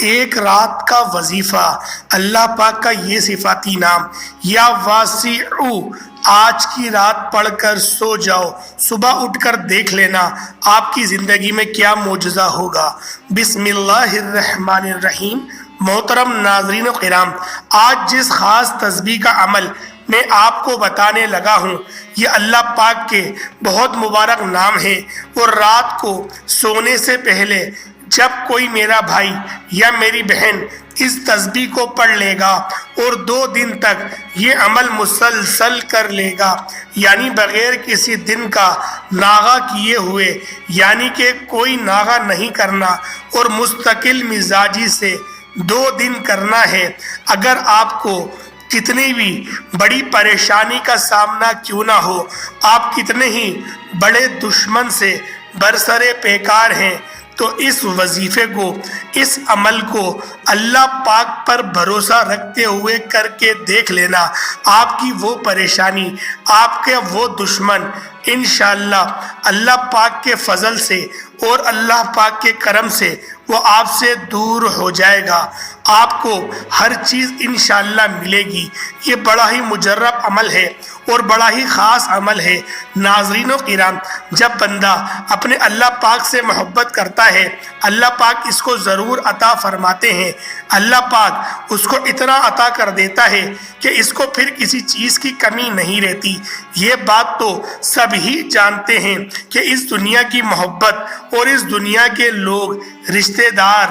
ایک رات کا وظیفہ، اللہ پاک کا یہ صفاتی نام، یا واسعو، آج کی رات پڑھ کر سو جاؤ، صبح اٹھ کر دیکھ لینا آپ کی زندگی میں کیا معجزہ ہوگا۔ بسم اللہ الرحمن الرحیم۔ محترم ناظرین و کرام، آج جس خاص تسبیح کا عمل میں آپ کو بتانے لگا ہوں، یہ اللہ پاک کے بہت مبارک نام ہے، اور رات کو سونے سے پہلے جب کوئی میرا بھائی یا میری بہن اس تسبیح کو پڑھ لے گا اور 2 دن تک یہ عمل مسلسل کر لے گا، یعنی بغیر کسی دن کا ناغہ کیے ہوئے، یعنی کہ کوئی ناغہ نہیں کرنا، اور مستقل مزاجی سے 2 دن کرنا ہے۔ اگر آپ کو کتنی بھی بڑی پریشانی کا سامنا کیوں نہ ہو، آپ کتنے ہی بڑے دشمن سے برسرے پیکار ہیں، تو اس وظیفے کو، اس عمل کو اللہ پاک پر بھروسہ رکھتے ہوئے کر کے دیکھ لینا۔ آپ کی وہ پریشانی، آپ کے وہ دشمن انشاءاللہ اللہ پاک کے فضل سے اور اللہ پاک کے کرم سے وہ آپ سے دور ہو جائے گا۔ آپ کو ہر چیز انشاءاللہ ملے گی۔ یہ بڑا ہی مجرب عمل ہے اور بڑا ہی خاص عمل ہے۔ ناظرین و کرام، جب بندہ اپنے اللہ پاک سے محبت کرتا ہے، اللہ پاک اس کو ضرور عطا فرماتے ہیں۔ اللہ پاک اس کو اتنا عطا کر دیتا ہے کہ اس کو پھر کسی چیز کی کمی نہیں رہتی۔ یہ بات تو سب ہی جانتے ہیں کہ اس دنیا کی محبت اور اس دنیا کے لوگ، رشتہ دار،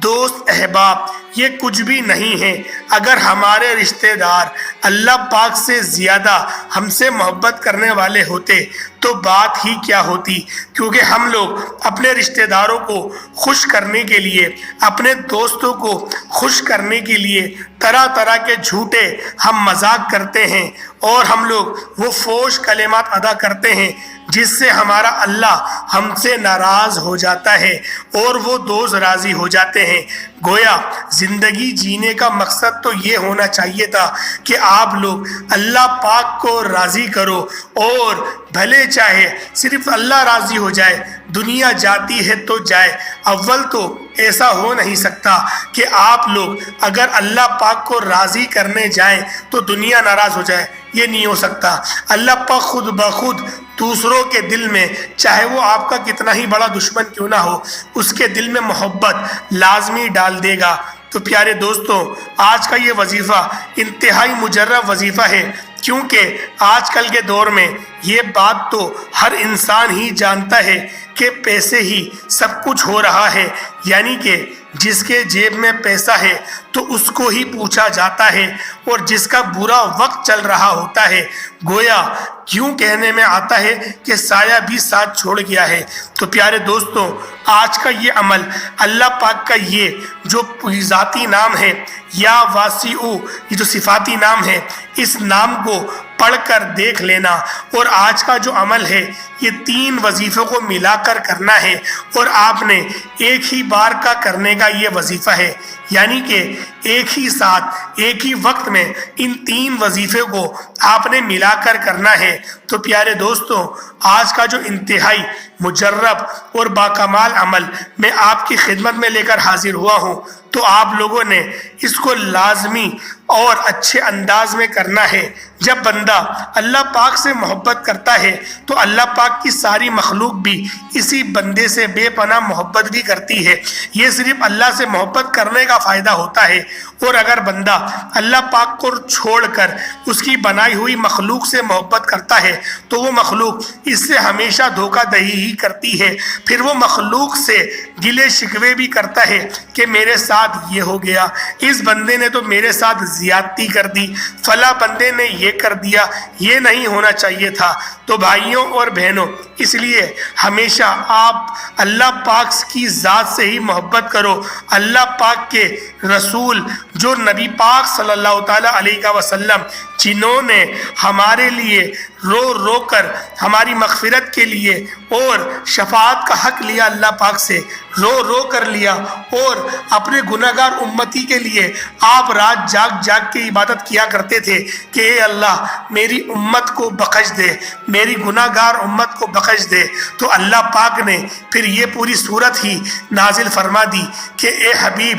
دوست، احباب، یہ کچھ بھی نہیں ہے۔ اگر ہمارے رشتہ دار اللہ پاک سے زیادہ ہم سے محبت کرنے والے ہوتے تو بات ہی کیا ہوتی، کیونکہ ہم لوگ اپنے رشتہ داروں کو خوش کرنے کے لیے، اپنے دوستوں کو خوش کرنے کے لیے طرح طرح کے جھوٹے ہم مذاق کرتے ہیں، اور ہم لوگ وہ فحش کلمات ادا کرتے ہیں جس سے ہمارا اللہ ہم سے ناراض ہو جاتا ہے اور وہ دوست راضی ہو جاتے ہیں۔ گویا زندگی جینے کا مقصد تو یہ ہونا چاہیے تھا کہ آپ لوگ اللہ پاک کو راضی کرو، اور بھلے چاہے صرف اللہ راضی ہو جائے، دنیا جاتی ہے تو جائے۔ اول تو ایسا ہو نہیں سکتا کہ آپ لوگ اگر اللہ پاک کو راضی کرنے جائیں تو دنیا ناراض ہو جائے، یہ نہیں ہو سکتا۔ اللہ پاک خود بخود دوسروں کے دل میں، چاہے وہ آپ کا کتنا ہی بڑا دشمن کیوں نہ ہو، اس کے دل میں محبت لازمی ڈال دے گا۔ تو پیارے دوستوں، آج کا یہ وظیفہ انتہائی مجرب وظیفہ ہے، کیونکہ آج کل کے دور میں یہ بات تو ہر انسان ہی جانتا ہے کہ پیسے ہی سب کچھ ہو رہا ہے، یعنی کہ جس کے جیب میں پیسہ ہے تو اس کو ہی پوچھا جاتا ہے، اور جس کا برا وقت چل رہا ہوتا ہے، گویا کیوں کہنے میں آتا ہے کہ سایہ بھی ساتھ چھوڑ گیا ہے۔ تو پیارے دوستوں، آج کا یہ عمل، اللہ پاک کا یہ جو ذاتی نام ہے یا واسعو، یہ جو صفاتی نام ہے، اس نام کو پڑھ کر دیکھ لینا، اور آج کا جو عمل ہے یہ 3 وظیفوں کو ملا کر کرنا ہے، اور آپ نے ایک ہی بار کا کرنے کا یہ وظیفہ ہے، یعنی کہ ایک ہی ساتھ، ایک ہی وقت میں ان 3 وظیفے کو آپ نے ملا کر کرنا ہے۔ تو پیارے دوستوں، آج کا جو انتہائی مجرب اور باکمال عمل میں آپ کی خدمت میں لے کر حاضر ہوا ہوں، تو آپ لوگوں نے اس کو لازمی اور اچھے انداز میں کرنا ہے۔ جب بندہ اللہ پاک سے محبت کرتا ہے تو اللہ پاک کی ساری مخلوق بھی اسی بندے سے بے پناہ محبت بھی کرتی ہے۔ یہ صرف اللہ سے محبت کرنے کا فائدہ ہوتا ہے، اور اگر بندہ اللہ پاک کو چھوڑ کر اس کی بنائی ہوئی مخلوق سے محبت کرتا ہے تو وہ مخلوق اس سے ہمیشہ دھوکہ دہی ہی کرتی ہے۔ پھر وہ مخلوق سے گلے شکوے بھی کرتا ہے کہ میرے ساتھ یہ ہو گیا، اس بندے نے تو میرے ساتھ زیادتی کر دی، فلاں بندے نے یہ کر دیا، یہ نہیں ہونا چاہیے تھا۔ تو بھائیوں اور بہنوں، اس لیے ہمیشہ آپ اللہ پاک کی ذات سے ہی محبت کرو۔ اللہ پاک کے رسول جو نبی پاک صلی اللہ تعالیٰ علیہ وسلم، جنہوں نے ہمارے لیے رو رو کر ہماری مغفرت کے لیے اور شفاعت کا حق لیا، اللہ پاک سے رو رو کر لیا، اور اپنے گناہگار امتی کے لیے آپ رات جاگ جاگ کے عبادت کیا کرتے تھے کہ اے اللہ میری امت کو بخش دے، میری گناہگار امت کو بخش دے۔ تو اللہ پاک نے پھر یہ پوری صورت ہی نازل فرما دی کہ اے حبیب،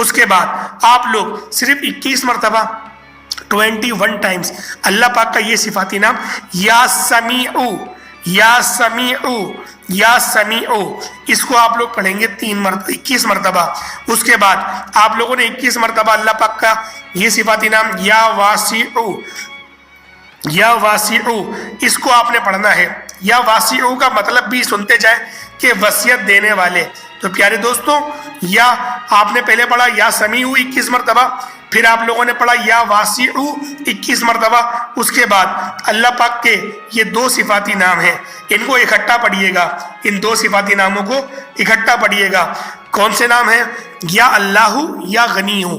اس کے بعد آپ لوگ صرف 21 مرتبہ 21 ٹائمز اللہ پاک کا یہ صفاتی نام یا سمیع، یا سمیع، یا سمیع، اس کو آپ لوگ پڑھیں گے 21 مرتبہ۔ اس کے بعد آپ لوگوں نے 21 مرتبہ اللہ پاک کا یہ صفاتی نام یا واسع، یا واسع، اس کو آپ نے پڑھنا ہے۔ یا واسع کا مطلب بھی سنتے جائیں کہ وسعت دینے والے۔ تو پیارے دوستوں، یا آپ نے پہلے پڑھا یا سمیع 21 مرتبہ، پھر آپ لوگوں نے پڑھا یا واسع 21 مرتبہ۔ اس کے بعد اللہ پاک کے یہ 2 صفاتی نام ہیں، ان کو اکٹھا پڑھیے گا، ان 2 صفاتی ناموں کو اکٹھا پڑھیے گا۔ کون سے نام ہیں؟ یا اللہ یا غنی ہو،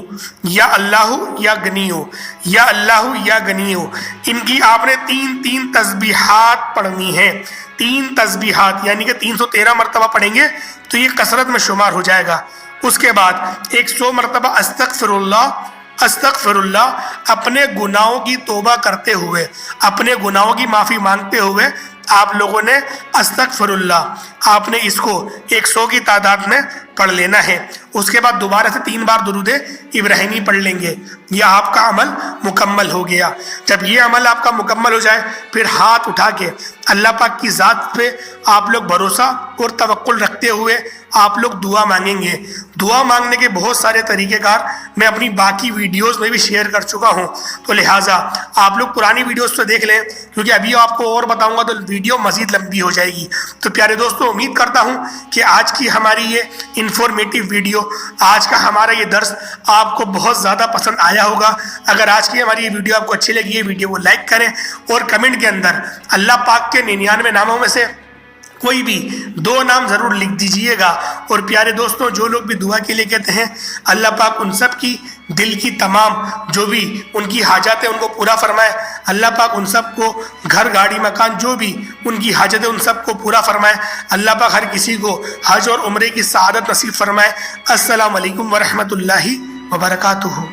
یا اللہ یا غنی ہو، یا اللہ یا غنی ہو۔ ان کی آپ نے 3 تسبیحات پڑھنی ہیں، 3 تسبیحات، یعنی کہ 313 مرتبہ پڑھیں گے تو یہ کثرت میں شمار ہو جائے گا۔ اس کے بعد 100 مرتبہ استغفر اللہ، استغفر اللہ، اپنے گناہوں کی توبہ کرتے ہوئے، اپنے گناہوں کی معافی مانگتے ہوئے آپ لوگوں نے استغفر اللہ، آپ نے اس کو 100 کی تعداد میں پڑھ لینا ہے۔ اس کے بعد دوبارہ سے 3 بار درود ابراہیمی پڑھ لیں گے، یہ آپ کا عمل مکمل ہو گیا۔ جب یہ عمل آپ کا مکمل ہو جائے پھر ہاتھ اٹھا کے اللہ پاک کی ذات پہ آپ لوگ بھروسہ اور توکل رکھتے ہوئے آپ لوگ دعا مانگیں گے۔ دعا مانگنے کے بہت سارے طریقہ کار میں اپنی باقی ویڈیوز میں بھی شیئر کر چکا ہوں، تو لہٰذا آپ لوگ پرانی ویڈیوز تو دیکھ لیں، کیونکہ ابھی آپ کو اور بتاؤں گا تو ویڈیو مزید لمبی ہو جائے گی۔ تو پیارے دوستوں، امید کرتا ہوں کہ آج کی ہماری یہ انفارمیٹیو ویڈیو، آج کا ہمارا یہ درس آپ کو بہت زیادہ پسند آیا ہوگا۔ اگر آج کی ہماری یہ ویڈیو آپ کو اچھی لگی ہے، ویڈیو کو لائک کریں اور کمنٹ کے اندر اللہ پاک کے 99 ناموں میں سے کوئی بھی 2 نام ضرور لکھ دیجئے گا۔ اور پیارے دوستوں، جو لوگ بھی دعا کے لیے کہتے ہیں، اللہ پاک ان سب کی دل کی تمام جو بھی ان کی حاجات ہیں ان کو پورا فرمائے۔ اللہ پاک ان سب کو گھر، گاڑی، مکان، جو بھی ان کی حاجت ہے ان سب کو پورا فرمائے۔ اللہ پاک ہر کسی کو حج اور عمرے کی سعادت نصیب فرمائے۔ السلام علیکم ورحمۃ اللہ وبرکاتہ۔